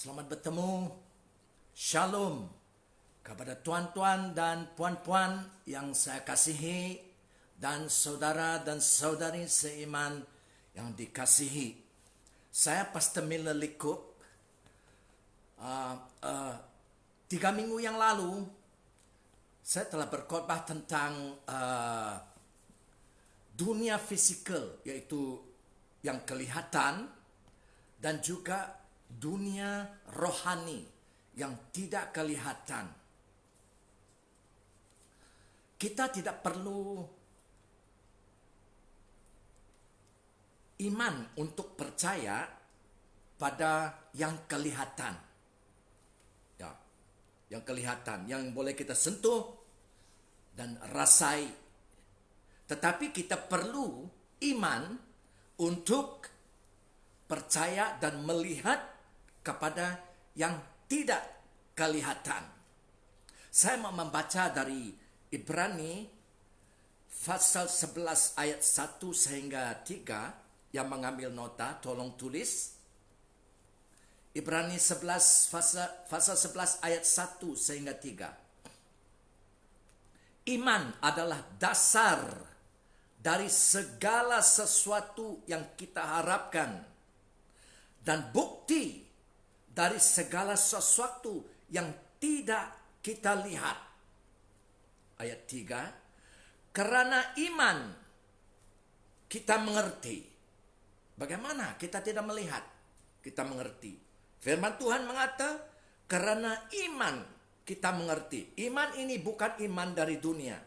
Selamat bertemu. Shalom kepada tuan-tuan dan puan-puan yang saya kasihi dan saudara dan saudari seiman yang dikasihi. Saya Pastor Miller Likup. 3 minggu yang lalu saya telah berkhotbah tentang dunia fisikal, yaitu yang kelihatan, dan juga dunia rohani yang tidak kelihatan. Kita tidak perlu iman untuk percaya pada yang kelihatan. Ya, yang kelihatan, yang boleh kita sentuh dan rasai. Tetapi kita perlu iman untuk percaya dan melihat kepada yang tidak kelihatan. Saya mau membaca dari Ibrani pasal 11 ayat 1 sehingga 3. Yang mengambil nota tolong tulis. Ibrani 11 pasal 11 ayat 1 sehingga 3. Iman adalah dasar dari segala sesuatu yang kita harapkan dan bukti dari segala sesuatu yang tidak kita lihat. Ayat 3. Karena iman kita mengerti. Bagaimana kita tidak melihat? Kita mengerti. Firman Tuhan mengata, karena iman kita mengerti. Iman ini bukan iman dari dunia.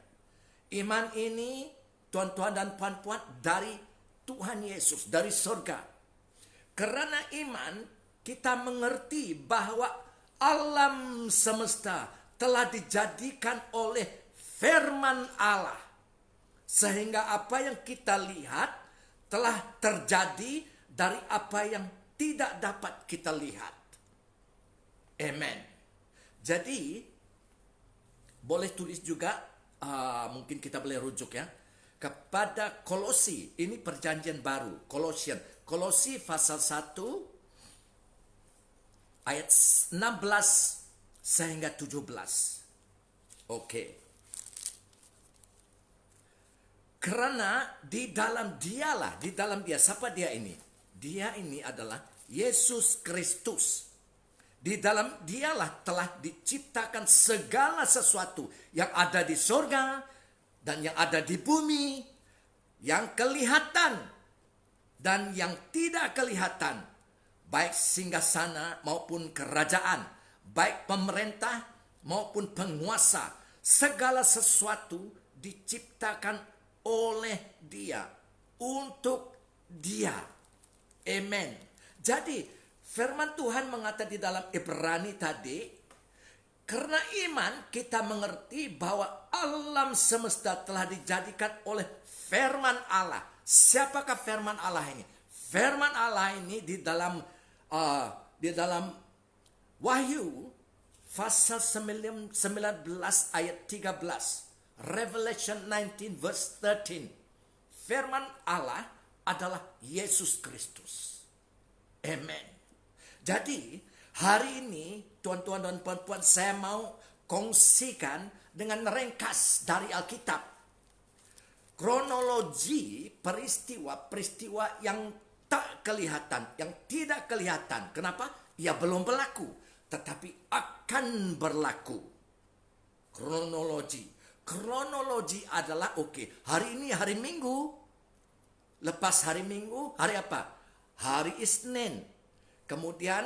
Iman ini, tuan-tuan dan puan-puan, dari Tuhan Yesus, dari surga. Karena iman kita mengerti bahwa alam semesta telah dijadikan oleh firman Allah. Sehingga apa yang kita lihat telah terjadi dari apa yang tidak dapat kita lihat. Amen. Jadi, boleh tulis juga, mungkin kita boleh rujuk ya, kepada Kolosi. Ini perjanjian baru, Kolosi pasal 1 ayat 16 sehingga 17. Oke. Karena di dalam dialah, siapa dia ini? Dia ini adalah Yesus Kristus. Di dalam dialah telah diciptakan segala sesuatu yang ada di surga dan yang ada di bumi, yang kelihatan dan yang tidak kelihatan, baik singgasana maupun kerajaan, baik pemerintah maupun penguasa. Segala sesuatu diciptakan oleh Dia, untuk Dia. Amen. Jadi firman Tuhan mengatakan di dalam Ibrani tadi, karena iman kita mengerti bahwa alam semesta telah dijadikan oleh firman Allah. Siapakah firman Allah ini? Firman Allah ini di dalam Wahyu pasal 19 ayat 13. Revelation 19 verse 13. Firman Allah adalah Yesus Kristus. Amen. Jadi hari ini tuan-tuan dan puan-puan, saya mau kongsikan dengan ringkas dari Alkitab kronologi peristiwa-peristiwa yang tak kelihatan, yang tidak kelihatan. Kenapa? Ya belum berlaku, tetapi akan berlaku. Kronologi adalah hari ini hari Minggu. Lepas hari Minggu, hari apa? Hari Isnin. Kemudian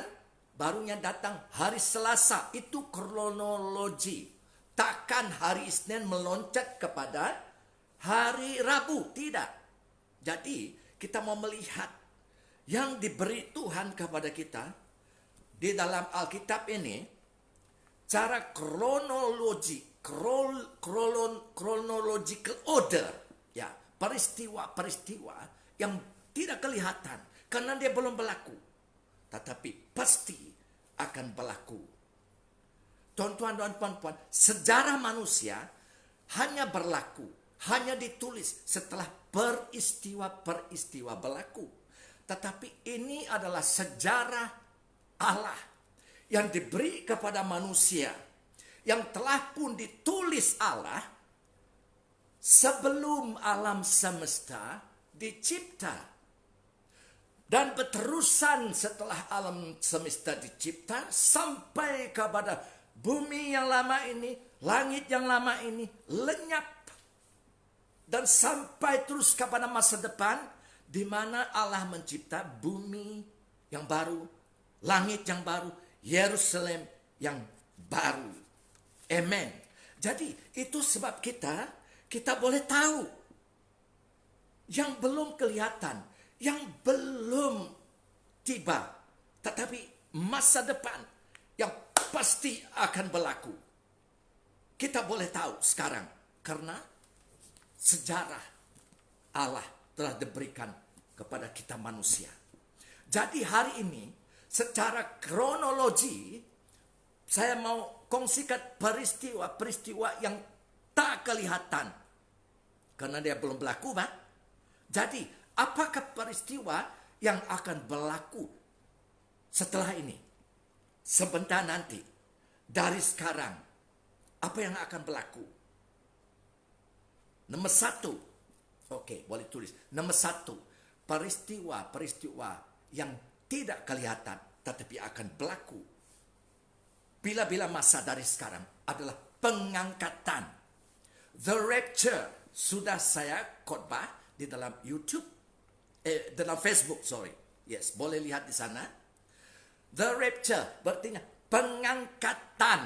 barunya datang hari Selasa. Itu kronologi. Takkan hari Isnin meloncat kepada hari Rabu. Tidak. Jadi kita mau melihat yang diberi Tuhan kepada kita di dalam Alkitab ini, cara chronological order, ya, peristiwa-peristiwa yang tidak kelihatan karena dia belum berlaku, tetapi pasti akan berlaku. Tuan-tuan dan puan-puan, sejarah manusia hanya berlaku, hanya ditulis setelah peristiwa-peristiwa berlaku. Tetapi ini adalah sejarah Allah yang diberi kepada manusia, yang telah pun ditulis Allah sebelum alam semesta dicipta. Dan berterusan setelah alam semesta dicipta sampai kepada bumi yang lama ini, langit yang lama ini lenyap. Dan sampai terus kepada masa depan di mana Allah mencipta bumi yang baru, langit yang baru, Yerusalem yang baru. Amen. Jadi itu sebab kita boleh tahu yang belum kelihatan, yang belum tiba, tetapi masa depan yang pasti akan berlaku. Kita boleh tahu sekarang karena sejarah Allah telah diberikan kepada kita manusia. Jadi hari ini secara kronologi saya mau kongsikan peristiwa-peristiwa yang tak kelihatan karena dia belum berlaku, Pak. Jadi apakah peristiwa yang akan berlaku setelah ini? Sebentar nanti, dari sekarang, apa yang akan berlaku? Nomor 1, oke, boleh tulis. Nomor 1, peristiwa-peristiwa yang tidak kelihatan tetapi akan berlaku bila-bila masa dari sekarang adalah pengangkatan. The rapture sudah saya khotbah di dalam YouTube, dalam Facebook, sorry. Yes, boleh lihat di sana. The rapture berarti pengangkatan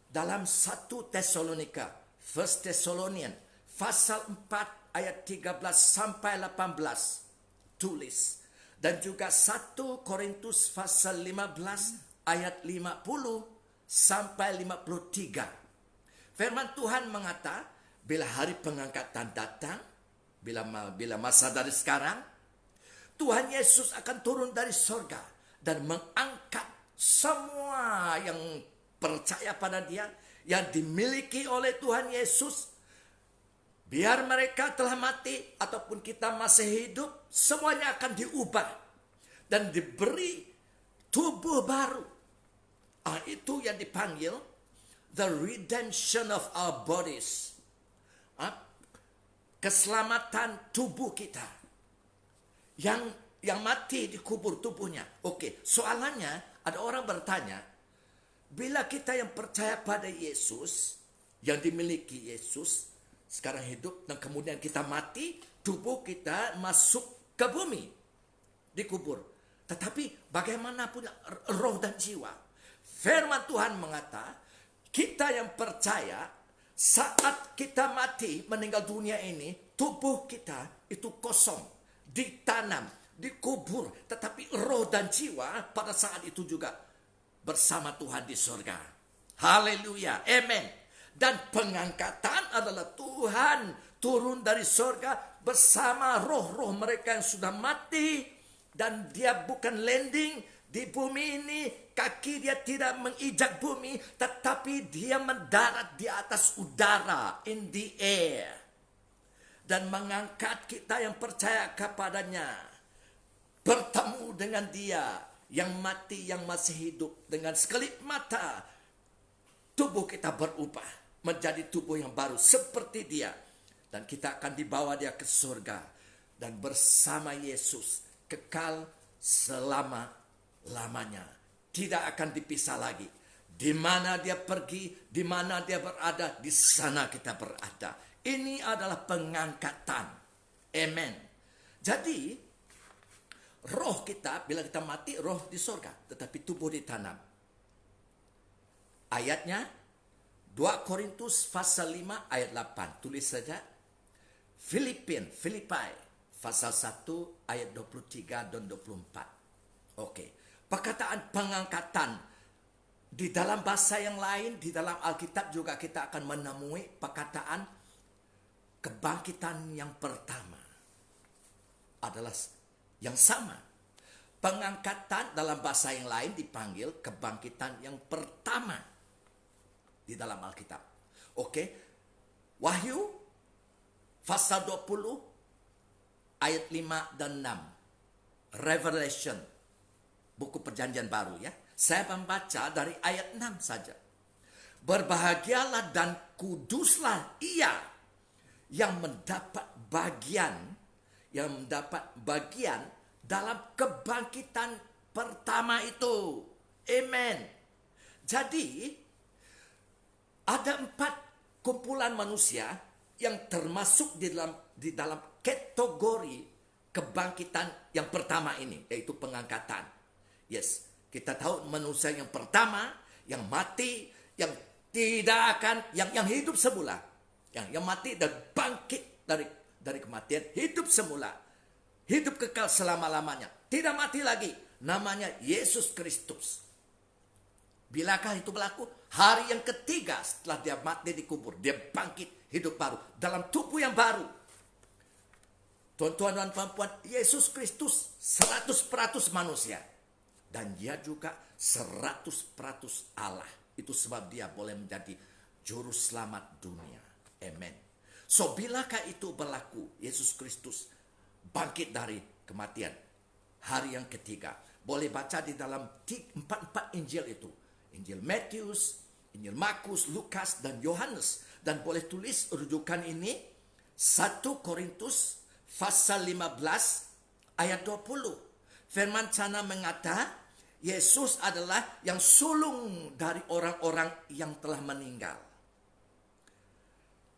dalam 1 Tesalonika, 1 Thessalonian, pasal 4 ayat 13 sampai 18 tulis. Dan juga 1 Korintus pasal 15 ayat 50 sampai 53. Firman Tuhan mengata, bila hari pengangkatan datang, bila masa dari sekarang, Tuhan Yesus akan turun dari sorga dan mengangkat semua yang percaya pada Dia, yang dimiliki oleh Tuhan Yesus. Biar mereka telah mati ataupun kita masih hidup, semuanya akan diubah dan diberi tubuh baru. Itu yang dipanggil the redemption of our bodies. Keselamatan tubuh kita. Yang mati dikubur tubuhnya. Oke, soalannya ada orang bertanya, bila kita yang percaya pada Yesus, yang dimiliki Yesus, sekarang hidup dan kemudian kita mati, tubuh kita masuk ke bumi, dikubur. Tetapi bagaimanapun roh dan jiwa, firman Tuhan mengata, kita yang percaya saat kita mati meninggal dunia ini, tubuh kita itu kosong, ditanam, dikubur, tetapi roh dan jiwa pada saat itu juga bersama Tuhan di surga. Haleluya, amen. Dan pengangkatan adalah Tuhan turun dari surga bersama roh-roh mereka yang sudah mati. Dan dia bukan landing di bumi ini, kaki dia tidak menginjak bumi, tetapi dia mendarat di atas udara, in the air. Dan mengangkat kita yang percaya kepadanya, bertemu dengan dia yang mati, yang masih hidup. Dengan sekelip mata, tubuh kita berubah menjadi tubuh yang baru seperti dia. Dan kita akan dibawa dia ke surga. Dan bersama Yesus kekal selama-lamanya. Tidak akan dipisah lagi. Di mana dia pergi, di mana dia berada, di sana kita berada. Ini adalah pengangkatan. Amen. Jadi, roh kita, bila kita mati, roh di surga. Tetapi tubuh ditanam. Ayatnya, 2 Korintus pasal 5 ayat 8. Tulis saja. Filipi, pasal 1 ayat 23 dan 24. Oke. Perkataan pengangkatan. Di dalam bahasa yang lain, di dalam Alkitab juga kita akan menemui perkataan kebangkitan yang pertama. Adalah yang sama. Pengangkatan dalam bahasa yang lain dipanggil kebangkitan yang pertama. Di dalam Alkitab. Oke. Wahyu pasal 20 ayat 5 dan 6. Revelation. Buku perjanjian baru ya. Saya membaca dari ayat 6 saja. Berbahagialah dan kuduslah ia yang mendapat bagian dalam kebangkitan pertama itu. Amen. Jadi ada 4 kumpulan manusia yang termasuk di dalam kategori kebangkitan yang pertama ini, yaitu pengangkatan. Yes, kita tahu manusia yang pertama yang mati, yang tidak akan, yang hidup semula, yang mati dan bangkit dari kematian, hidup semula, hidup kekal selama-lamanya, tidak mati lagi. Namanya Yesus Kristus. Bilakah itu berlaku? Hari yang ketiga setelah dia mati dikubur, dia bangkit hidup baru dalam tubuh yang baru. Tuan-tuan dan puan-puan, Yesus Kristus 100% manusia. Dan dia juga 100% Allah. Itu sebab dia boleh menjadi juru selamat dunia. Amen. So, bilakah itu berlaku? Yesus Kristus bangkit dari kematian. Hari yang ketiga. Boleh baca di dalam 4 Injil itu. Injil Matius, Injil Markus, Lukas, dan Yohanes. Dan boleh tulis rujukan ini 1 Korintus pasal 15 ayat 20. Firman sana mengata, Yesus adalah yang sulung dari orang-orang yang telah meninggal.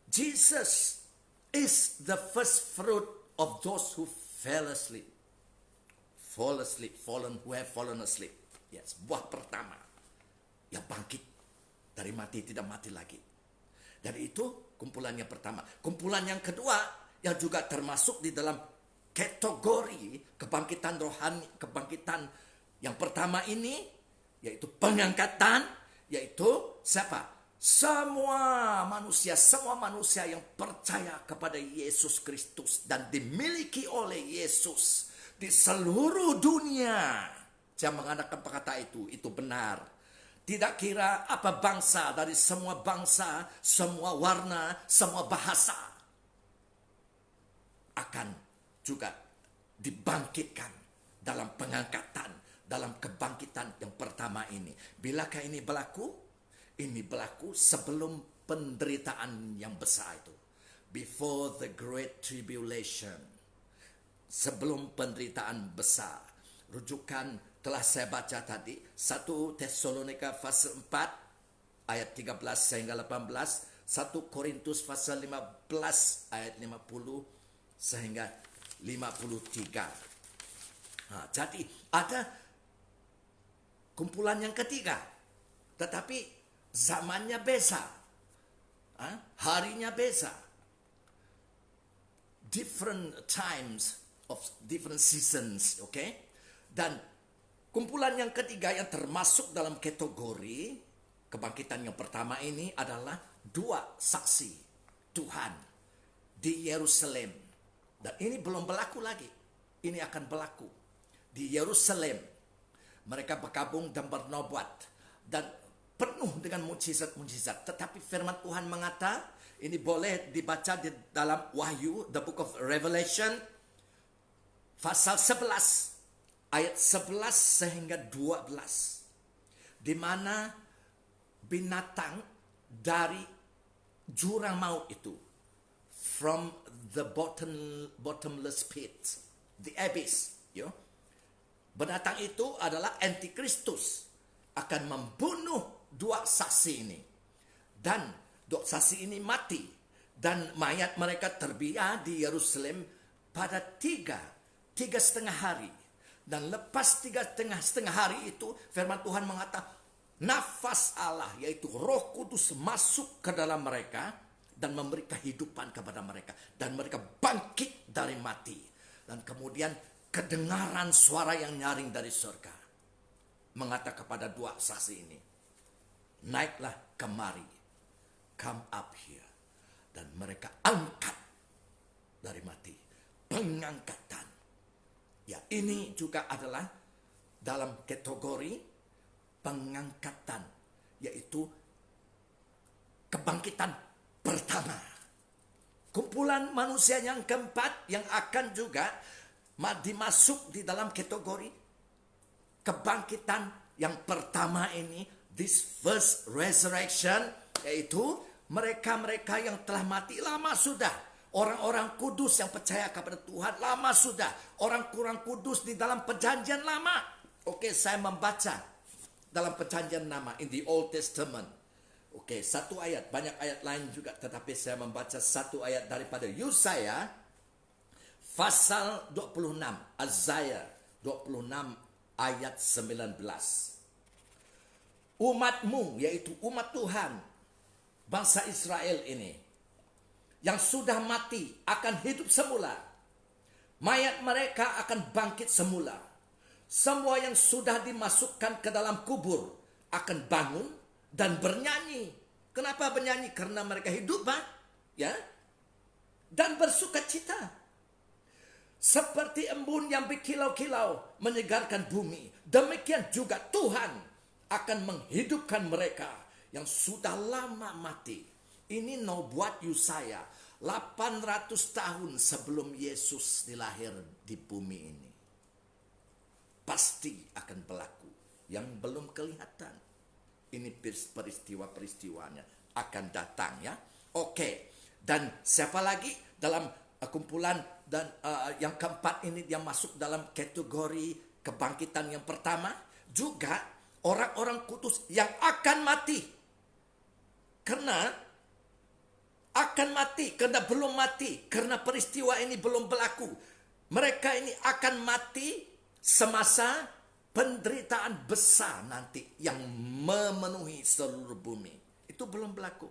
Jesus is the first fruit of those who fell asleep. Who have fallen asleep. Yes, buah pertama yang bangkit dari mati, tidak mati lagi. Dan itu kumpulan yang pertama. Kumpulan yang kedua yang juga termasuk di dalam kategori kebangkitan rohani, kebangkitan yang pertama ini, yaitu pengangkatan, yaitu siapa? Semua manusia yang percaya kepada Yesus Kristus dan dimiliki oleh Yesus di seluruh dunia. Saya mengadakan perkataan itu benar. Tidak kira apa bangsa, dari semua bangsa, semua warna, semua bahasa akan juga dibangkitkan dalam pengangkatan, dalam kebangkitan yang pertama ini. Bilakah ini berlaku? Ini berlaku sebelum penderitaan yang besar itu. Before the great tribulation. Sebelum penderitaan besar. Rujukan telah saya baca tadi. 1 Tesalonika pasal 4 ayat 13 sehingga 18. 1 Korintus pasal 15 ayat 50 sehingga 53. Nah, jadi ada kumpulan yang ketiga. Tetapi zamannya beza. Harinya beza. Different times of different seasons. Okay? Dan kumpulan yang ketiga yang termasuk dalam kategori kebangkitan yang pertama ini adalah 2 saksi Tuhan di Yerusalem. Dan ini belum berlaku lagi. Ini akan berlaku. Di Yerusalem. Mereka bergabung dan bernubuat. Dan penuh dengan mukjizat-mukjizat. Tetapi firman Tuhan mengata, ini boleh dibaca di dalam Wahyu, the book of Revelation, pasal 11. Ayat 11 sehingga 12. Di mana binatang dari jurang maut itu. From the bottomless pit. The abyss. Binatang itu adalah antikristus. Akan membunuh 2 saksi ini. Dan 2 saksi ini mati. Dan mayat mereka terbiar di Yerusalem pada 3,5 hari. Dan lepas 3,5 hari itu, firman Tuhan mengatakan, nafas Allah, yaitu Roh Kudus masuk ke dalam mereka dan memberi kehidupan kepada mereka. Dan mereka bangkit dari mati. Dan kemudian kedengaran suara yang nyaring dari surga. Mengatakan kepada 2 saksi ini, naiklah kemari, come up here. Dan mereka angkat dari mati. Pengangkatan. Ya, ini juga adalah dalam kategori pengangkatan, yaitu kebangkitan pertama. Kumpulan manusia yang keempat yang akan juga dimasuk di dalam kategori kebangkitan yang pertama ini, this first resurrection, yaitu mereka-mereka yang telah mati lama sudah. Orang-orang kudus yang percaya kepada Tuhan lama sudah. Orang-orang kudus di dalam perjanjian lama. Oke, saya membaca dalam perjanjian lama, in the Old Testament. Oke, satu ayat, banyak ayat lain juga, tetapi saya membaca satu ayat daripada Yesaya pasal 26, Azaya 26 ayat 19. Umatmu, yaitu umat Tuhan, bangsa Israel ini, yang sudah mati akan hidup semula. Mayat mereka akan bangkit semula. Semua yang sudah dimasukkan ke dalam kubur akan bangun dan bernyanyi. Kenapa bernyanyi? Karena mereka hidup, ya, dan bersuka cita. Seperti embun yang berkilau-kilau menyegarkan bumi, demikian juga Tuhan akan menghidupkan mereka yang sudah lama mati. Ini nubuat Yesaya 800 tahun sebelum Yesus dilahir di bumi ini. Pasti akan berlaku. Yang belum kelihatan. Ini peristiwa-peristiwanya akan datang, ya. Oke. Dan siapa lagi dalam kumpulan dan yang keempat ini, dia masuk dalam kategori kebangkitan yang pertama. Juga orang-orang kudus yang akan mati. Karena belum mati, karena peristiwa ini belum berlaku. Mereka ini akan mati semasa penderitaan besar nanti yang memenuhi seluruh bumi. Itu belum berlaku.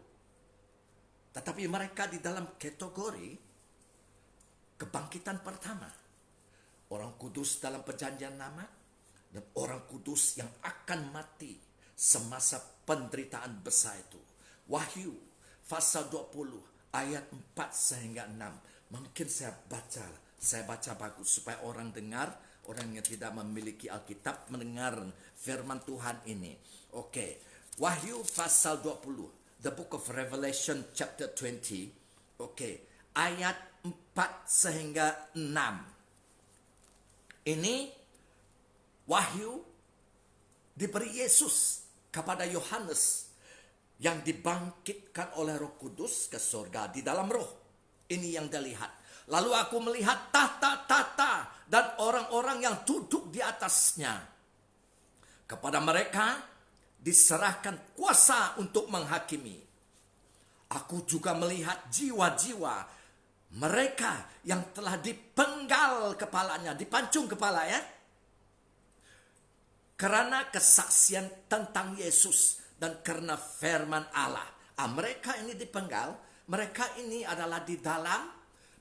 Tetapi mereka di dalam kategori kebangkitan pertama. Orang kudus dalam perjanjian lama dan orang kudus yang akan mati semasa penderitaan besar itu. Wahyu pasal 20 ayat 4 sehingga 6. Mungkin saya baca bagus supaya orang dengar, orang yang tidak memiliki Alkitab mendengar firman Tuhan ini. Oke. Wahyu pasal 20. The book of Revelation chapter 20. Oke. Ayat 4 sehingga 6. Ini wahyu diberi Yesus kepada Yohanes yang dibangkitkan oleh Roh Kudus ke surga di dalam roh. Ini yang dilihat. Lalu aku melihat tahta-tahta dan orang-orang yang duduk di atasnya. Kepada mereka diserahkan kuasa untuk menghakimi. Aku juga melihat jiwa-jiwa mereka yang telah dipenggal kepalanya, dipancung kepala, ya. Karena kesaksian tentang Yesus dan karena firman Allah. Mereka ini dipenggal, mereka ini adalah di dalam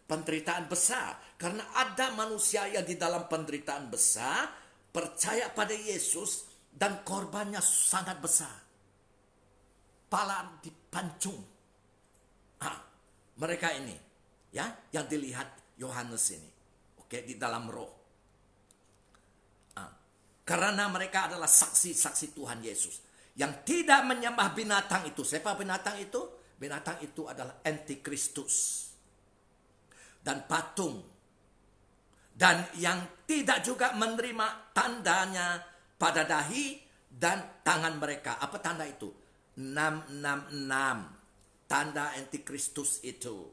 penderitaan besar. Karena ada manusia yang di dalam penderitaan besar, percaya pada Yesus dan korbannya sangat besar. Pala dipancung. Mereka ini, ya, yang dilihat Yohanes ini. Oke, di dalam roh. Karena mereka adalah saksi-saksi Tuhan Yesus. Yang tidak menyembah binatang itu. Siapa binatang itu? Binatang itu adalah antikristus. Dan patung. Dan yang tidak juga menerima tandanya pada dahi dan tangan mereka. Apa tanda itu? 666. Tanda antikristus itu.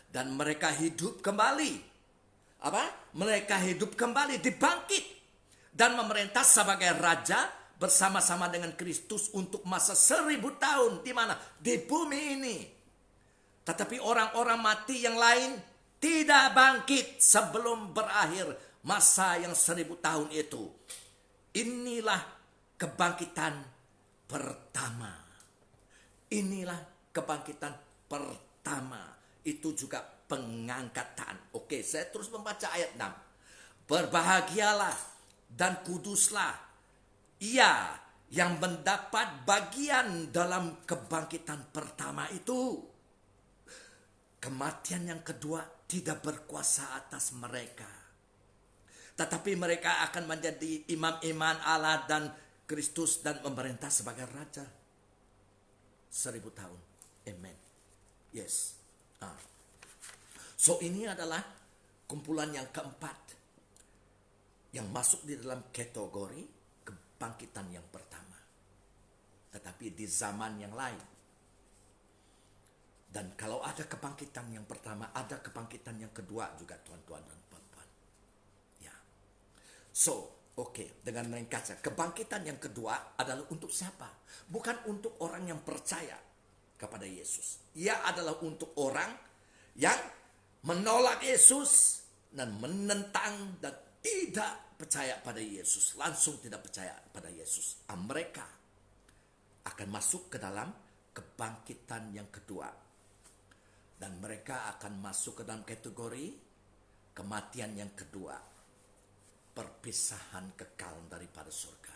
Dan mereka hidup kembali. Apa? Mereka hidup kembali, dibangkit. Dan memerintah sebagai raja bersama-sama dengan Kristus untuk masa 1000 tahun. Di mana? Di bumi ini. Tetapi orang-orang mati yang lain tidak bangkit sebelum berakhir masa yang 1000 tahun itu. Inilah kebangkitan pertama. Inilah kebangkitan pertama. Itu juga pengangkatan. Oke, saya terus membaca ayat 6. Berbahagialah dan kuduslah ia yang mendapat bagian dalam kebangkitan pertama itu. Kematian yang kedua tidak berkuasa atas mereka. Tetapi mereka akan menjadi imam-imam Allah dan Kristus dan memerintah sebagai raja 1000 tahun. Amen. Yes. So ini adalah kumpulan yang keempat yang masuk di dalam kategori kebangkitan yang tetapi di zaman yang lain. Dan kalau ada kebangkitan yang pertama, ada kebangkitan yang kedua juga, tuan-tuan dan puan-puan. Ya. So, oke, dengan ringkasnya, kebangkitan yang kedua adalah untuk siapa? Bukan untuk orang yang percaya kepada Yesus. Ia adalah untuk orang yang menolak Yesus dan menentang dan tidak percaya pada Yesus. Langsung tidak percaya pada Yesus. Mereka akan masuk ke dalam kebangkitan yang kedua. Dan mereka akan masuk ke dalam kategori kematian yang kedua. Perpisahan kekal daripada surga.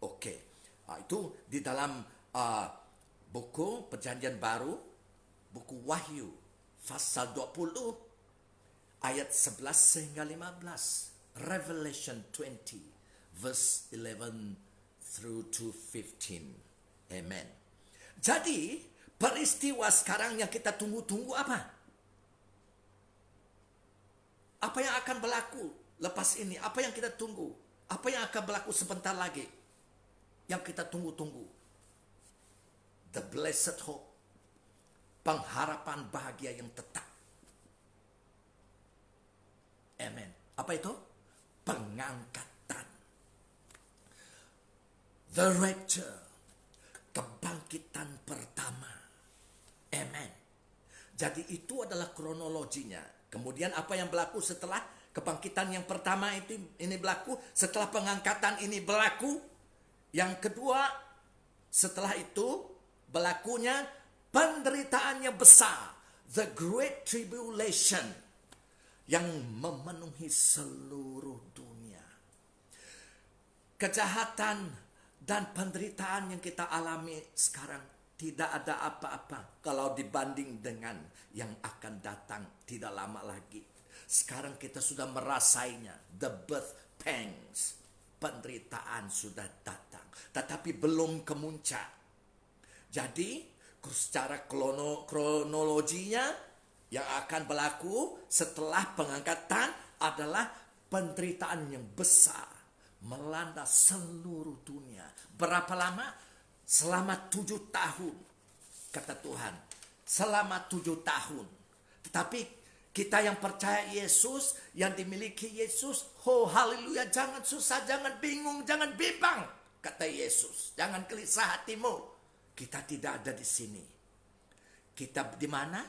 Oke, itu di dalam buku Perjanjian Baru, buku Wahyu, pasal 20, ayat 11 sehingga 15. Revelation 20, verse 11 through to 15. Amen. Jadi, peristiwa sekarang yang kita tunggu-tunggu apa? Apa yang akan berlaku lepas ini? Apa yang kita tunggu? Apa yang akan berlaku sebentar lagi? Yang kita tunggu-tunggu. The blessed hope. Pengharapan bahagia yang tetap. Amen. Apa itu? Pengangkatan. The rapture. Kebangkitan pertama. Amen. Jadi itu adalah kronologinya. Kemudian apa yang berlaku setelah kebangkitan yang pertama ini berlaku, setelah pengangkatan ini berlaku. Yang kedua, setelah itu berlakunya penderitaan yang besar, the great tribulation yang memenuhi seluruh dunia. Kejahatan dan penderitaan yang kita alami sekarang tidak ada apa-apa kalau dibanding dengan yang akan datang tidak lama lagi. Sekarang kita sudah merasainya, the birth pangs. Penderitaan sudah datang, tetapi belum kemuncak. Jadi, secara kronologinya yang akan berlaku setelah pengangkatan adalah penderitaan yang besar melanda seluruh dunia. Berapa lama? Selama 7 tahun, kata Tuhan. Selama 7 tahun. Tetapi kita yang percaya Yesus, yang dimiliki Yesus, oh haleluya, jangan susah, jangan bingung, jangan bimbang, kata Yesus. Jangan gelisah hatimu. Kita tidak ada di sini. Kita di mana?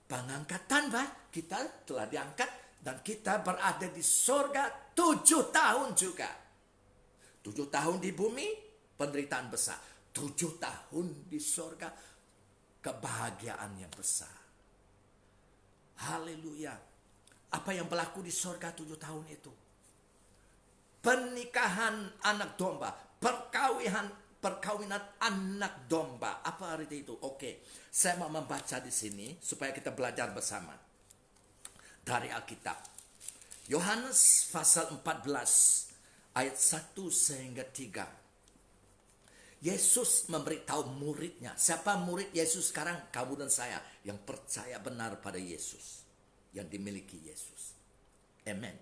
Pengangkatan, Pak. Kita telah diangkat dan kita berada di sorga 7 tahun juga. 7 tahun di bumi, penderitaan besar. 7 tahun di sorga, kebahagiaan yang besar. Haleluya. Apa yang berlaku di sorga 7 tahun itu? Pernikahan anak domba. Perkawinan anak domba. Apa arti itu? Oke. Saya mau membaca di sini supaya kita belajar bersama. Dari Alkitab. Yohanes pasal 14 ayat 1 sehingga 3. Yesus memberitahu muridnya. Siapa murid Yesus sekarang? Kamu dan saya yang percaya benar pada Yesus, yang dimiliki Yesus. Amen.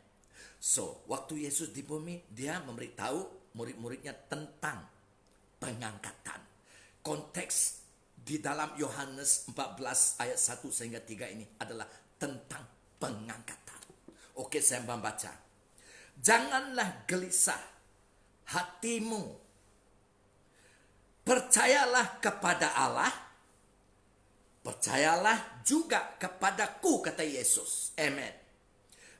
So, waktu Yesus di bumi, dia memberitahu murid-muridnya tentang pengangkatan. Konteks di dalam Yohanes 14 ayat 1 sehingga 3 ini adalah tentang pengangkatan. Oke, saya membaca. Janganlah gelisah hatimu. Percayalah kepada Allah. Percayalah juga kepadaku, kata Yesus. Amen.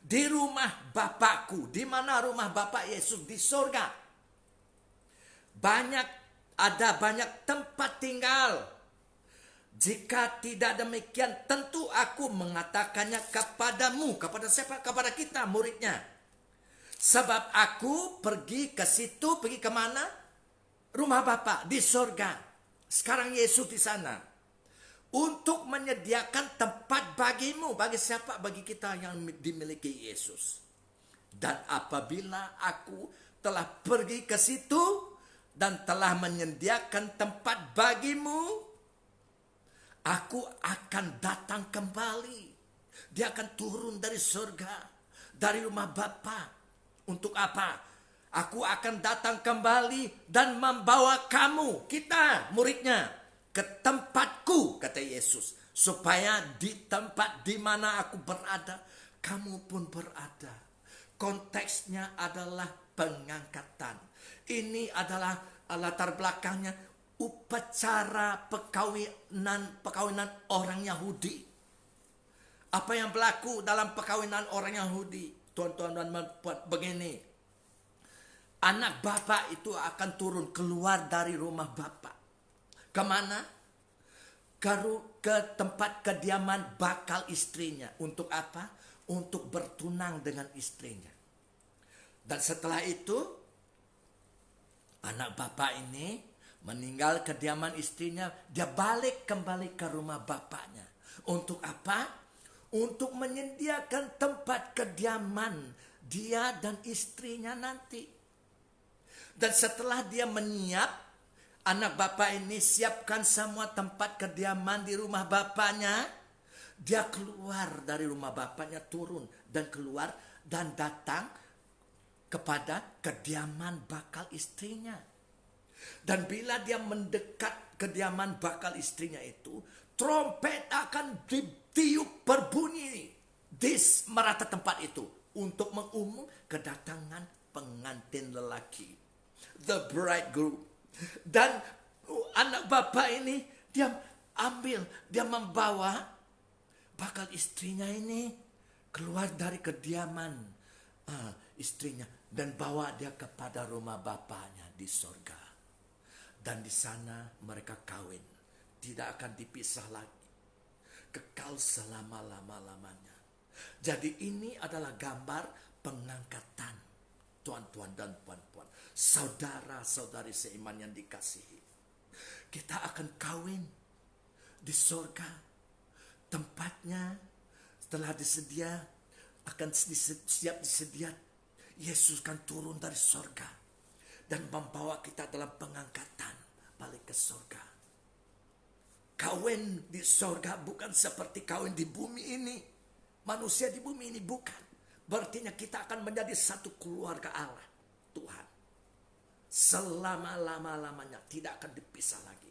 Di rumah Bapakku. Di mana rumah Bapak Yesus? Di surga. Ada banyak tempat tinggal. Jika tidak demikian, tentu aku mengatakannya kepadamu. Kepada siapa? Kepada kita, muridnya. Sebab aku pergi ke situ, pergi kemana? Rumah Bapa di sorga. Sekarang Yesus di sana. Untuk menyediakan tempat bagimu. Bagi siapa? Bagi kita yang dimiliki Yesus. Dan apabila aku telah pergi ke situ dan telah menyediakan tempat bagimu, aku akan datang kembali. Dia akan turun dari surga, dari rumah Bapa. Untuk apa? Aku akan datang kembali dan membawa kamu, kita muridnya, ke tempatku, kata Yesus. Supaya di tempat di mana aku berada, kamu pun berada. Konteksnya adalah pengangkatan. Ini adalah latar belakangnya upacara perkawinan orang Yahudi. Apa yang berlaku dalam perkawinan orang Yahudi? Tuan-tuan dan puan, begini. Anak bapak itu akan turun keluar dari rumah bapak. Kemana? Ke tempat kediaman bakal istrinya. Untuk apa? Untuk bertunang dengan istrinya. Dan setelah itu, anak bapak ini meninggal kediaman istrinya. Dia balik kembali ke rumah bapaknya. Untuk apa? Untuk menyediakan tempat kediaman dia dan istrinya nanti. Dan setelah dia menyiap, anak bapak ini siapkan semua tempat kediaman di rumah bapaknya. Dia keluar dari rumah bapaknya, turun dan keluar dan datang kepada kediaman bakal istrinya. Dan bila dia mendekat kediaman bakal istrinya itu, trompet akan ditiup berbunyi di merata tempat itu untuk mengumum kedatangan pengantin lelaki, the bridegroom. Dan anak bapak ini dia membawa bakal istrinya ini keluar dari kediaman istrinya dan bawa dia kepada rumah bapaknya di sorga. Dan di sana mereka kawin, tidak akan dipisah lagi, kekal selama-lamanya. Jadi ini adalah gambar pengangkatan, tuan-tuan dan puan-puan, saudara-saudari seiman yang dikasihi. Kita akan kawin di sorga. Tempatnya setelah akan siap disedia. Yesus akan turun dari sorga dan membawa kita dalam pengangkatan balik ke sorga. Kawin di sorga bukan seperti kawin di bumi ini. Manusia di bumi ini bukan. Berarti kita akan menjadi satu keluarga Allah, Tuhan. Selama-lamanya tidak akan dipisah lagi.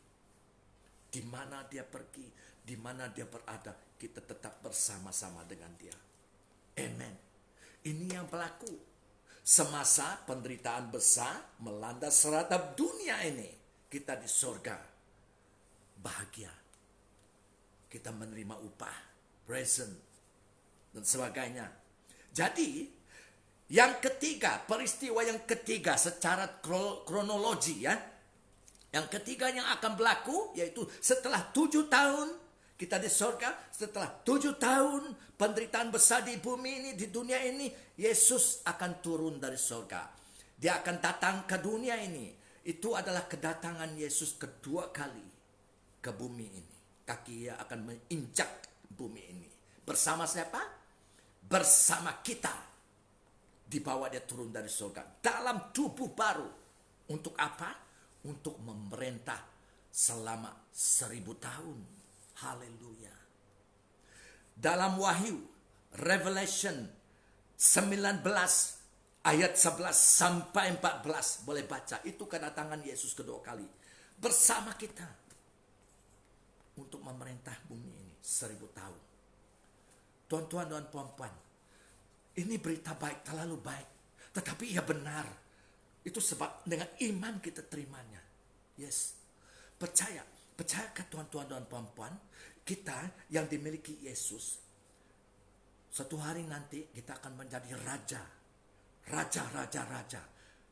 Di mana dia pergi, di mana dia berada, kita tetap bersama-sama dengan dia. Amen. Ini yang berlaku semasa penderitaan besar melanda seratap dunia ini. Kita di sorga bahagia. Kita menerima upah, present, dan sebagainya. Jadi, yang ketiga, peristiwa yang ketiga secara kronologi ya. Yang ketiga yang akan berlaku yaitu setelah 7 tahun kita di sorga, setelah 7 tahun penderitaan besar di bumi ini, di dunia ini, Yesus akan turun dari sorga. Dia akan datang ke dunia ini. Itu adalah kedatangan Yesus kedua kali ke bumi ini. Kaki dia akan menginjak bumi ini. Bersama siapa? Bersama kita. Dibawa dia turun dari sorga. Dalam tubuh baru. Untuk apa? Untuk memerintah selama 1000 tahun. Haleluya. Dalam Wahyu, Revelation 19 ayat 11 sampai 14 boleh baca. Itu kedatangan Yesus kedua kali bersama kita untuk memerintah bumi ini 1000 tahun. Tuan-tuan dan puan-puan, ini berita baik, terlalu baik, tetapi ia benar. Itu sebab dengan iman kita terimanya. Yes, percaya ke tuan-tuan dan puan-puan, kita yang dimiliki Yesus, suatu hari nanti kita akan menjadi raja. Raja.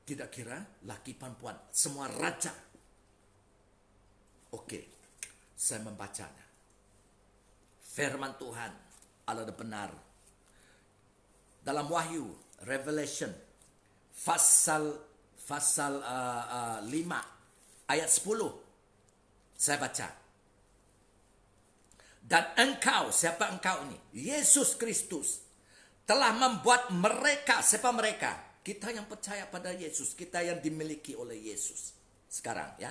Tidak kira laki perempuan, semua raja. Oke, saya membacanya. Firman Tuhan adalah benar. Dalam Wahyu, Revelation, pasal 5 ayat 10. Saya baca. Dan engkau, siapa engkau ini? Yesus Kristus telah membuat mereka, siapa mereka? Kita yang percaya pada Yesus, kita yang dimiliki oleh Yesus. Sekarang ya.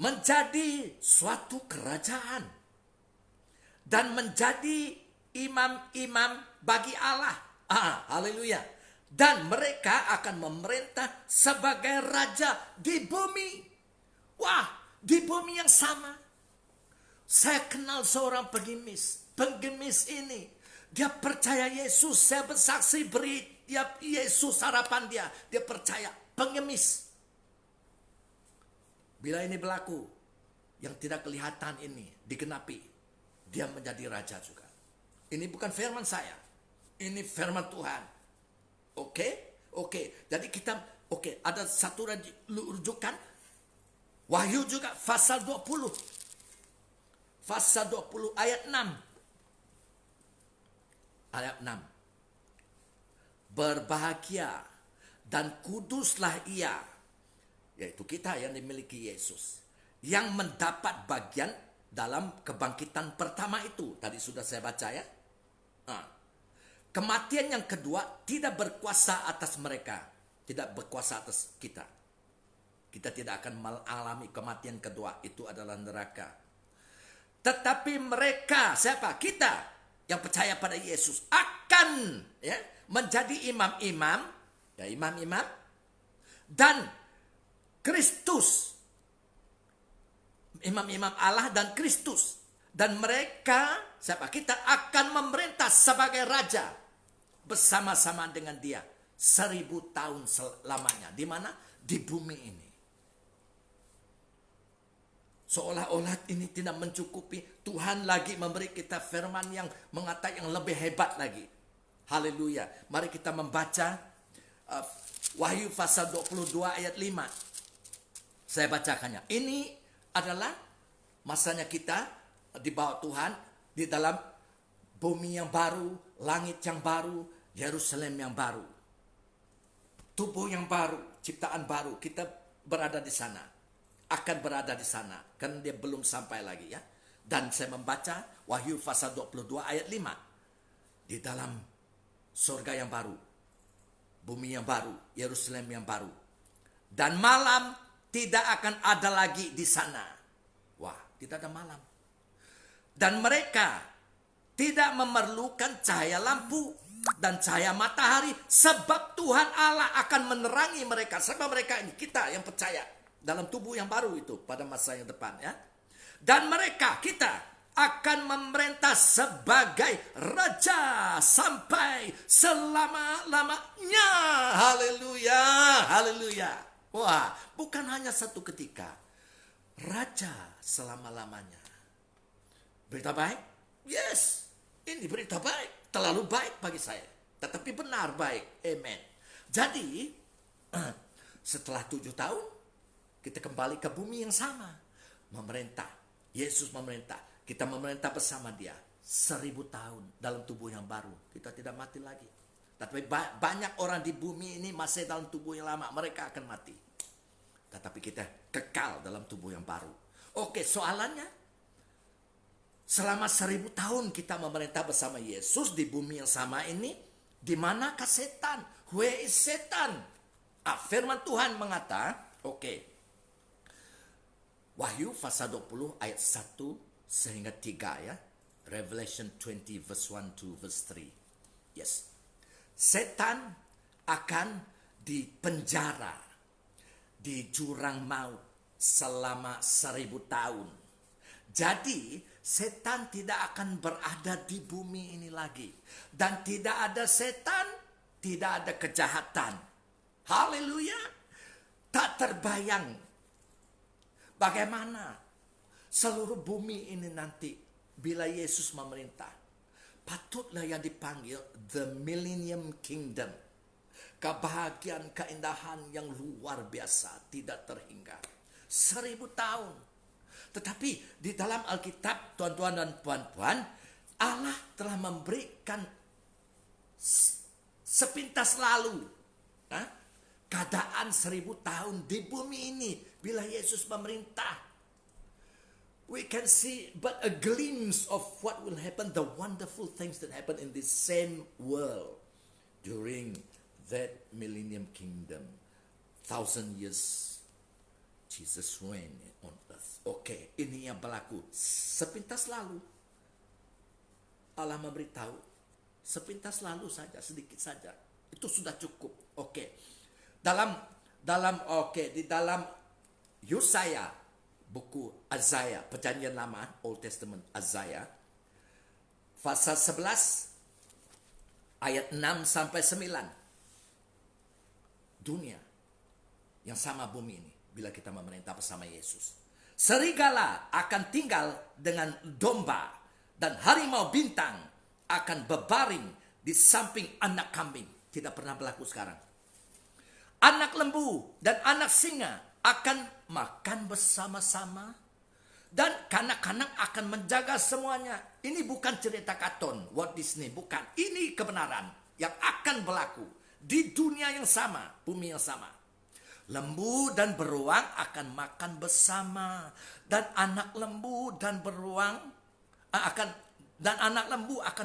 Menjadi suatu kerajaan. Dan menjadi imam-imam bagi Allah. Haleluya. Dan mereka akan memerintah sebagai raja di bumi. Wah, di bumi yang sama. Saya kenal seorang pengemis. Pengemis ini, dia percaya Yesus. Saya bersaksi beri dia Yesus harapan dia. Dia percaya, pengemis. Bila ini berlaku, yang tidak kelihatan ini digenapi, dia menjadi raja juga. Ini bukan firman saya. Ini firman Tuhan. Oke. Jadi kita, ada satu rujukan. Wahyu juga pasal 20. Pasal 20 ayat 6. Ayat 6. Berbahagia dan kuduslah ia, yaitu kita yang dimiliki Yesus, yang mendapat bagian dalam kebangkitan pertama itu. Tadi sudah saya baca ya. Kematian yang kedua tidak berkuasa atas mereka. Tidak berkuasa atas kita. Kita tidak akan mengalami kematian kedua. Itu adalah neraka. Tetapi mereka, siapa? Kita yang percaya pada Yesus akan menjadi imam-imam. Ya, imam-imam. Dan Kristus. Imam-imam Allah dan Kristus. Dan mereka, siapa? Kita akan memerintah sebagai raja. Bersama-sama dengan dia 1000 tahun selamanya. Di mana? Di bumi ini. Seolah-olah ini tidak mencukupi. Tuhan lagi memberi kita firman yang mengatakan yang lebih hebat lagi. Haleluya. Mari kita membaca Wahyu pasal 22 ayat 5. Saya bacakannya. Ini adalah masanya kita di bawah Tuhan, di dalam bumi yang baru, langit yang baru, Yerusalem yang baru, tubuh yang baru, ciptaan baru. Kita berada di sana, akan berada di sana, karena dia belum sampai lagi ya. Dan saya membaca Wahyu pasal 22 ayat 5. Di dalam surga yang baru, bumi yang baru, Yerusalem yang baru, dan malam tidak akan ada lagi di sana. Wah, tidak ada malam. Dan mereka tidak memerlukan cahaya lampu dan cahaya matahari, sebab Tuhan Allah akan menerangi mereka. Sebab mereka ini, kita yang percaya dalam tubuh yang baru itu pada masa yang depan ya. Dan mereka, kita akan memerintah sebagai raja sampai selama-lamanya. Haleluya, haleluya. Wah, bukan hanya satu ketika. Raja selama-lamanya. Berita baik? Yes, ini berita baik. Terlalu baik bagi saya. Tetapi benar baik. Amen. Jadi, setelah 7 tahun, kita kembali ke bumi yang sama. Memerintah. Yesus memerintah. Kita memerintah bersama dia. 1000 tahun dalam tubuh yang baru. Kita tidak mati lagi. Tapi banyak orang di bumi ini masih dalam tubuh yang lama. Mereka akan mati. Tetapi kita kekal dalam tubuh yang baru. Oke, soalannya. Selama 1000 tahun kita memerintah bersama Yesus di bumi yang sama ini. Di manakah setan? Where is setan? Firman Tuhan mengatakan, Wahyu pasal 20 ayat 1 sehingga 3 ya. Revelation 20 verse 1 to verse 3. Yes. Setan akan dipenjara di jurang maut selama 1000 tahun. Jadi setan tidak akan berada di bumi ini lagi. Dan tidak ada setan, tidak ada kejahatan. Haleluya. Tak terbayang bagaimana seluruh bumi ini nanti bila Yesus memerintah. Patutlah yang dipanggil the Millennium Kingdom. Kebahagiaan, keindahan yang luar biasa, tidak terhingga. 1000 tahun. Tetapi di dalam Alkitab, tuan-tuan dan puan-puan, Allah telah memberikan sepintas lalu keadaan 1000 tahun di bumi ini bila Yesus memerintah. We can see but a glimpse of what will happen, the wonderful things that happen in this same world during that millennium kingdom. 1000 years Jesus reign on earth. Ini yang berlaku sepintas lalu. Allah memberitahu sepintas lalu saja, sedikit saja. Itu sudah cukup. Oke. Di dalam Yesaya, buku Azaya, Perjanjian Lama, Old Testament Azaya, pasal 11 ayat 6 sampai 9. Dunia yang sama bumi ini bila kita memerintah bersama Yesus. Serigala akan tinggal dengan domba dan harimau bintang akan berbaring di samping anak kambing. Tidak pernah berlaku sekarang. Anak lembu dan anak singa akan makan bersama-sama dan kanak-kanak akan menjaga semuanya. Ini bukan cerita kartun Walt Disney, bukan. Ini kebenaran yang akan berlaku di dunia yang sama, bumi yang sama. Lembu dan beruang akan makan bersama dan anak lembu dan beruang akan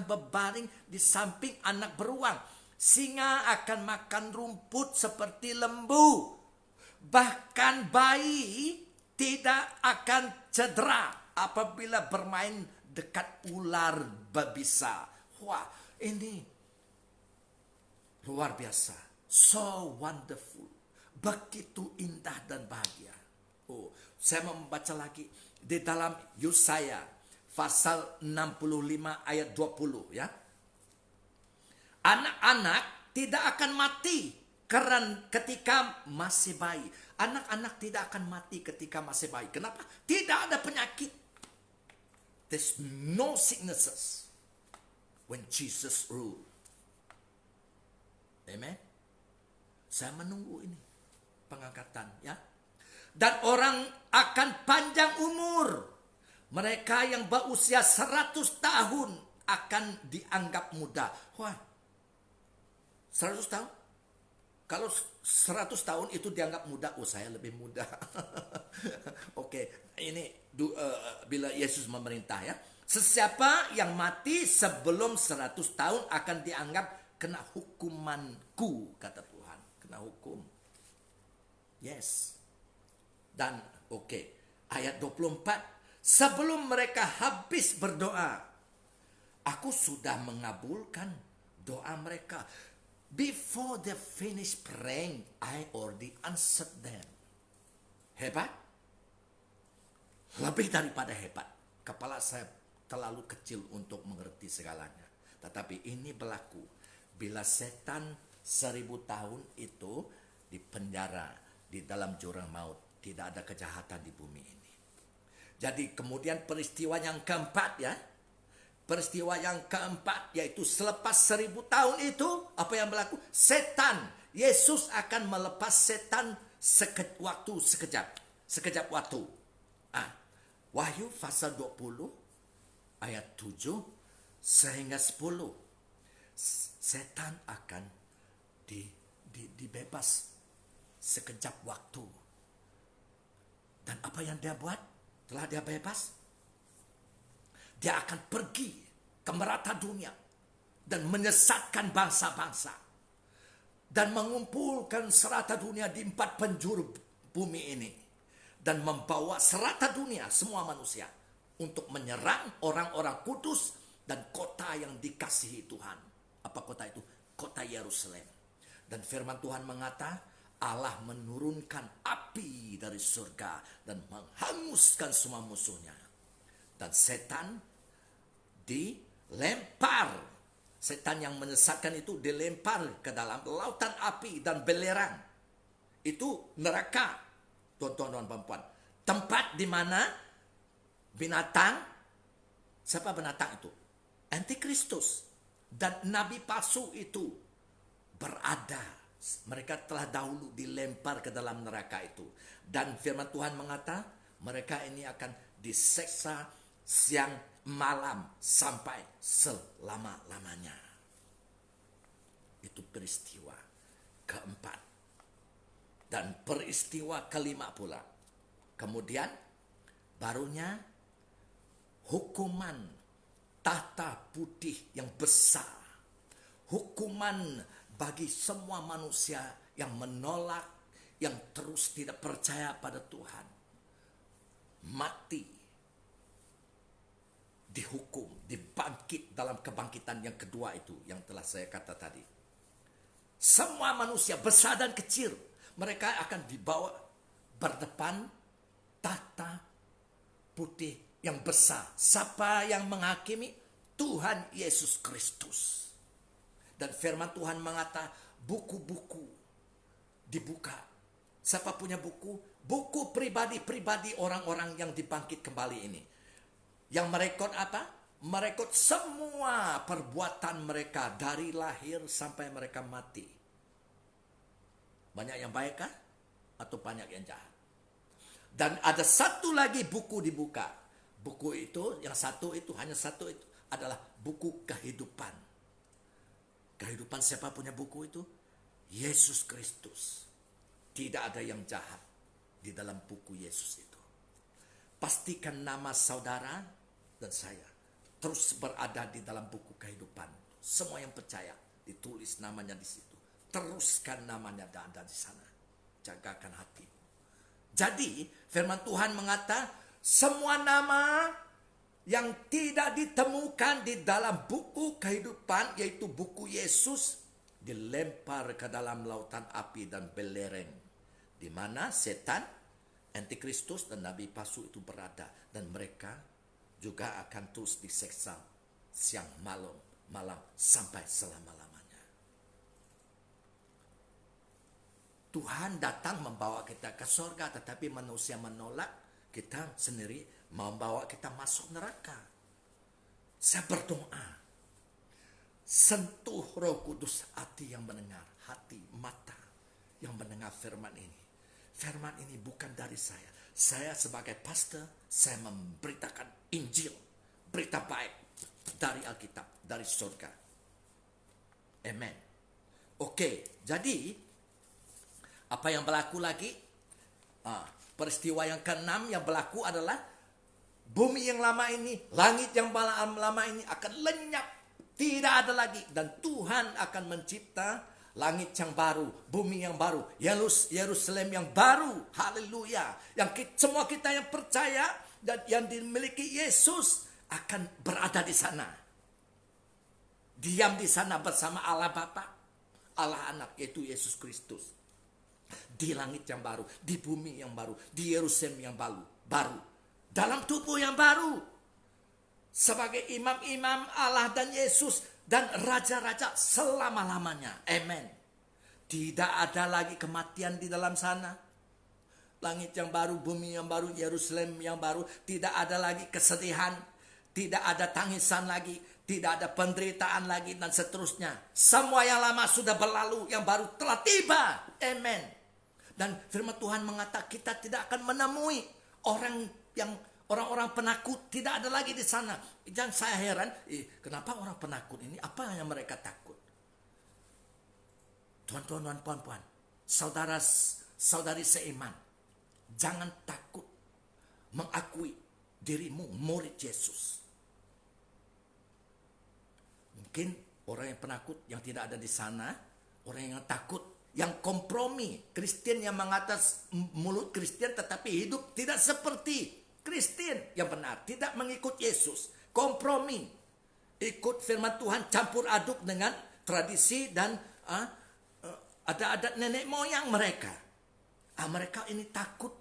berbaring di samping anak beruang. Singa akan makan rumput seperti lembu. Bahkan bayi tidak akan cedera apabila bermain dekat ular berbisa. Wah, ini luar biasa. So wonderful. Begitu indah dan bahagia. Oh, saya mau membaca lagi di dalam Yesaya pasal 65 ayat 20 ya. Anak-anak tidak akan mati karena ketika masih bayi. Anak-anak tidak akan mati ketika masih bayi. Kenapa? Tidak ada penyakit. There's no sicknesses when Jesus rule. Amen. Saya menunggu ini pengangkatan ya. Dan orang akan panjang umur. Mereka yang berusia 100 tahun akan dianggap muda. Wah, 100 tahun? Kalau 100 tahun itu dianggap muda, oh saya lebih muda. Oke, ini bila Yesus memerintah ya. Sesiapa yang mati sebelum 100 tahun akan dianggap kena hukumanku, kata Tuhan. Kena hukum. Yes. Dan ayat 24. Sebelum mereka habis berdoa, aku sudah mengabulkan doa mereka. Before they finish praying, I already answered them. Hebat? Lebih daripada hebat. Kepala saya terlalu kecil untuk mengerti segalanya. Tetapi ini berlaku bila setan 1000 tahun itu dipenjara di dalam jurang maut. Tidak ada kejahatan di bumi ini. Jadi kemudian peristiwa yang keempat ya. Peristiwa yang keempat yaitu selepas 1000 tahun itu apa yang berlaku? Setan, Yesus akan melepas setan sekejap waktu. Wahyu pasal 20 ayat 7 sehingga 10. Setan akan dibebas sekejap waktu. Dan apa yang dia buat? Setelah dia bebas, dia akan pergi ke merata dunia dan menyesatkan bangsa-bangsa dan mengumpulkan serata dunia di 4 penjuru bumi ini dan membawa serata dunia semua manusia untuk menyerang orang-orang kudus dan kota yang dikasihi Tuhan. Apa kota itu? Kota Yerusalem. Dan firman Tuhan mengata Allah menurunkan api dari surga dan menghanguskan semua musuhnya. Dan setan dilempar. Setan yang menyesatkan itu dilempar ke dalam lautan api dan belerang. Itu neraka, tuan-tuan dan perempuan. Tempat di mana binatang, siapa binatang itu? Antikristus dan nabi palsu itu berada. Mereka telah dahulu dilempar ke dalam neraka itu. Dan firman Tuhan mengata, mereka ini akan diseksa siang malam sampai selama-lamanya. Itu peristiwa keempat. Dan peristiwa kelima pula. Kemudian barunya hukuman tahta putih yang besar. Hukuman bagi semua manusia yang menolak, yang terus tidak percaya pada Tuhan. Mati. Dihukum, dibangkit dalam kebangkitan yang kedua itu yang telah saya kata tadi. Semua manusia besar dan kecil, mereka akan dibawa berdepan tahta putih yang besar. Siapa yang menghakimi? Tuhan Yesus Kristus. Dan firman Tuhan mengatakan buku-buku dibuka. Siapa punya buku? Buku pribadi-pribadi orang-orang yang dibangkit kembali ini. Yang merekod apa? Merekod semua perbuatan mereka dari lahir sampai mereka mati. Banyak yang baik kah? Atau banyak yang jahat? Dan ada satu lagi buku dibuka. Buku itu, yang satu itu, hanya satu itu adalah buku kehidupan. Kehidupan siapa punya buku itu? Yesus Kristus. Tidak ada yang jahat di dalam buku Yesus itu. Pastikan nama saudara dan saya terus berada di dalam buku kehidupan. Semua yang percaya ditulis namanya di situ. Teruskan namanya ada di sana. Jagakan hatimu. Jadi firman Tuhan mengatakan semua nama yang tidak ditemukan di dalam buku kehidupan, yaitu buku Yesus, dilempar ke dalam lautan api dan belereng, di mana setan, antikristus dan nabi palsu itu berada, dan mereka juga akan terus diseksa siang malam sampai selama-lamanya. Tuhan datang membawa kita ke surga, tetapi manusia menolak. Kita sendiri membawa kita masuk neraka. Saya berdoa, sentuh Roh Kudus hati yang mendengar, hati mata yang mendengar firman ini. Firman ini bukan dari saya. Saya sebagai pastor, saya memberitakan Injil, berita baik dari Alkitab, dari surga. Amen. Oke, jadi apa yang berlaku lagi? Peristiwa yang ke-6 yang berlaku adalah bumi yang lama ini, langit yang lama ini akan lenyap. Tidak ada lagi. Dan Tuhan akan mencipta langit yang baru, bumi yang baru, Yerusalem yang baru. Haleluya. Yang semua kita yang percaya dan yang dimiliki Yesus akan berada di sana. Diam di sana bersama Allah Bapa, Allah Anak, yaitu Yesus Kristus. Di langit yang baru, di bumi yang baru, di Yerusalem yang baru. Dalam tubuh yang baru. Sebagai imam-imam Allah dan Yesus dan raja-raja selama-lamanya. Amen. Tidak ada lagi kematian di dalam sana. Langit yang baru, bumi yang baru, Yerusalem yang baru. Tidak ada lagi kesedihan. Tidak ada tangisan lagi. Tidak ada penderitaan lagi dan seterusnya. Semua yang lama sudah berlalu. Yang baru telah tiba. Amen. Dan firman Tuhan mengatakan kita tidak akan menemui orang-orang penakut. Tidak ada lagi di sana. Dan saya heran, kenapa orang penakut ini? Apa yang mereka takut? Tuan-tuan, puan-puan, saudara-saudari seiman, jangan takut mengakui dirimu murid Yesus. Mungkin orang yang penakut yang tidak ada di sana, orang yang takut, yang kompromi, Kristen yang mengatas mulut Kristen tetapi hidup tidak seperti Kristen yang benar, tidak mengikut Yesus, kompromi, ikut firman Tuhan campur aduk dengan tradisi dan adat nenek moyang mereka. Mereka ini takut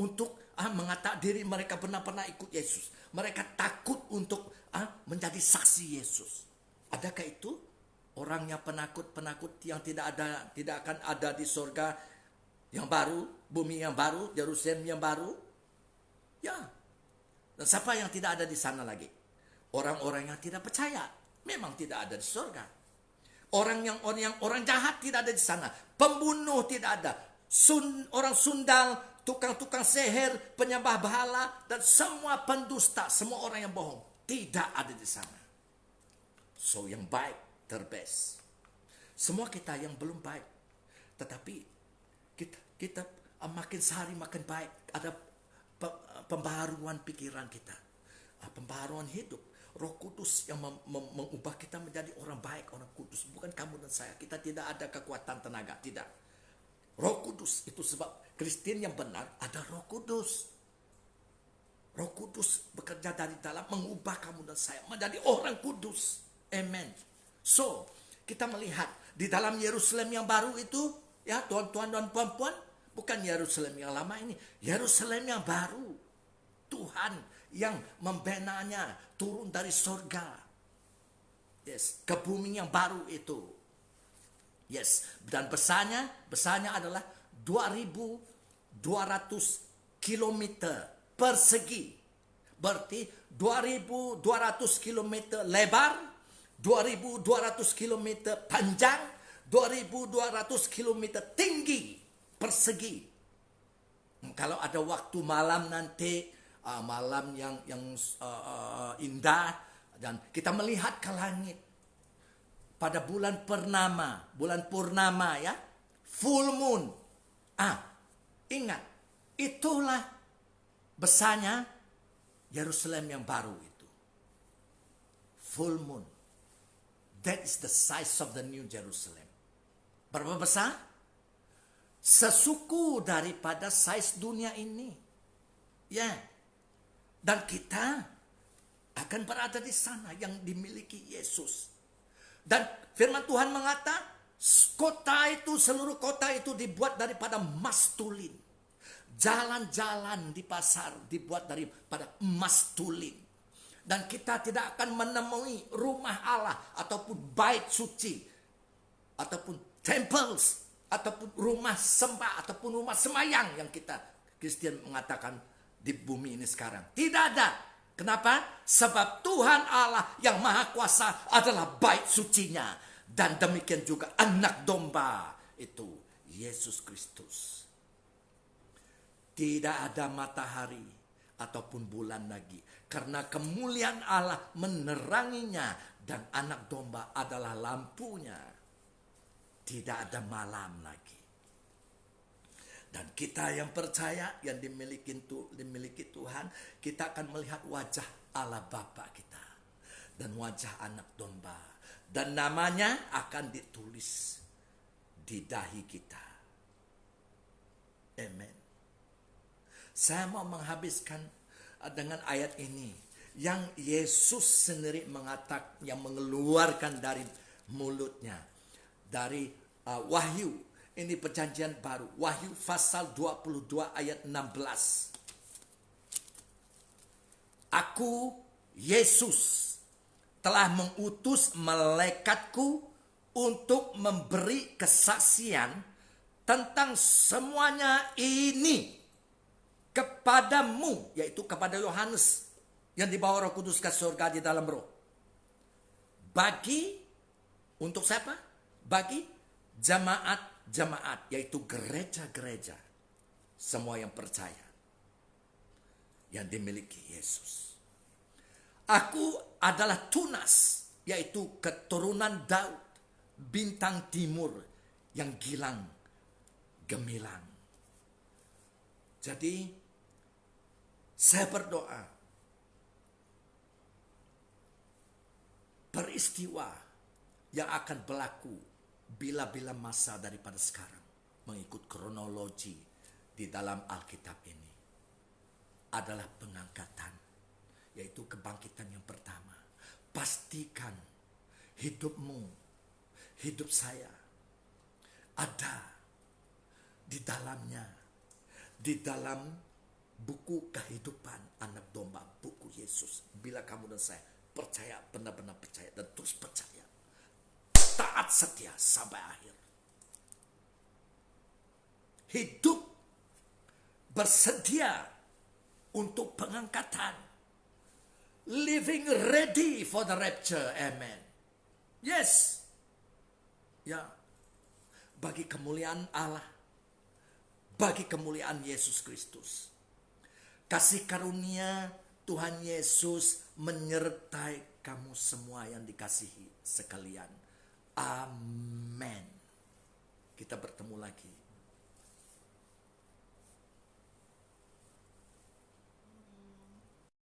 untuk mengatakan diri mereka benar-benar ikut Yesus. Mereka takut untuk menjadi saksi Yesus. Adakah itu? Orang yang penakut yang tidak akan ada di surga yang baru, bumi yang baru, Yerusalem yang baru. Ya. Dan siapa yang tidak ada di sana lagi? Orang-orang yang tidak percaya, memang tidak ada di surga. Orang jahat tidak ada di sana. Pembunuh tidak ada. Orang sundal, tukang-tukang seher, penyembah berhala, dan semua pendusta, semua orang yang bohong tidak ada di sana. So yang baik terbest. Semua kita yang belum baik, tetapi kita makin sehari makin baik. Ada pembaharuan pikiran kita, pembaharuan hidup. Roh Kudus yang mengubah kita menjadi orang baik, orang kudus. Bukan kamu dan saya. Kita tidak ada kekuatan tenaga, tidak. Roh Kudus itu sebab Kristen yang benar ada Roh Kudus. Roh Kudus bekerja dari dalam mengubah kamu dan saya menjadi orang kudus. Amen. So, kita melihat di dalam Yerusalem yang baru itu, ya tuan-tuan dan puan-puan, bukan Yerusalem yang lama ini, Yerusalem yang baru. Tuhan yang membenanya turun dari surga. Yes, ke bumi yang baru itu. Yes, dan besarnya adalah 2.200 kilometer persegi. Berarti 2.200 kilometer lebar, 2.200 kilometer panjang, 2.200 kilometer tinggi persegi. Kalau ada waktu malam nanti, malam yang indah, dan kita melihat ke langit pada bulan purnama ya, full moon. Ingat, itulah besarnya Yerusalem yang baru itu. Full moon. That is the size of the new Jerusalem. Berapa besar? Sesuku daripada size dunia ini. Ya. Dan kita akan berada di sana yang dimiliki Yesus. Dan firman Tuhan mengatakan, seluruh kota itu dibuat daripada emas tulin. Jalan-jalan di pasar dibuat daripada emas tulin. Dan kita tidak akan menemui rumah Allah ataupun bait suci, ataupun temples, ataupun rumah sembah, ataupun rumah semayang yang kita Kristen mengatakan di bumi ini sekarang. Tidak ada. Kenapa? Sebab Tuhan Allah yang Maha Kuasa adalah bait sucinya. Dan demikian juga anak domba itu, Yesus Kristus. Tidak ada matahari ataupun bulan lagi. Karena kemuliaan Allah meneranginya. Dan anak domba adalah lampunya. Tidak ada malam lagi. Dan kita yang percaya, yang dimiliki Tuhan, kita akan melihat wajah Allah Bapa kita. Dan wajah anak domba. Dan namanya akan ditulis di dahi kita. Amen. Saya mau menghabiskan dengan ayat ini. Yang Yesus sendiri mengatakan, yang mengeluarkan dari mulutnya. Dari Wahyu. Ini perjanjian baru. Wahyu pasal 22 ayat 16. Aku, Yesus, telah mengutus malaikatku untuk memberi kesaksian tentang semuanya ini kepadamu. Yaitu kepada Yohanes yang dibawa Roh Kudus ke surga di dalam roh. Untuk siapa? Bagi jemaat, yaitu gereja-gereja, semua yang percaya, yang dimiliki Yesus. Aku adalah tunas, yaitu keturunan Daud, bintang timur yang gilang gemilang. Jadi saya berdoa, peristiwa yang akan berlaku bila-bila masa daripada sekarang, mengikut kronologi di dalam Alkitab ini, adalah pengangkatan, yaitu kebangkitan yang pertama. Pastikan hidupmu, hidup saya, ada di dalamnya, di dalam buku kehidupan anak domba, buku Yesus. Bila kamu dan saya percaya, benar-benar percaya, dan terus percaya, taat setia sampai akhir. Hidup bersedia untuk pengangkatan. Living ready for the rapture. Amen. Yes. Ya. Bagi kemuliaan Allah. Bagi kemuliaan Yesus Kristus. Kasih karunia Tuhan Yesus menyertai kamu semua yang dikasihi sekalian. Amin. Kita bertemu lagi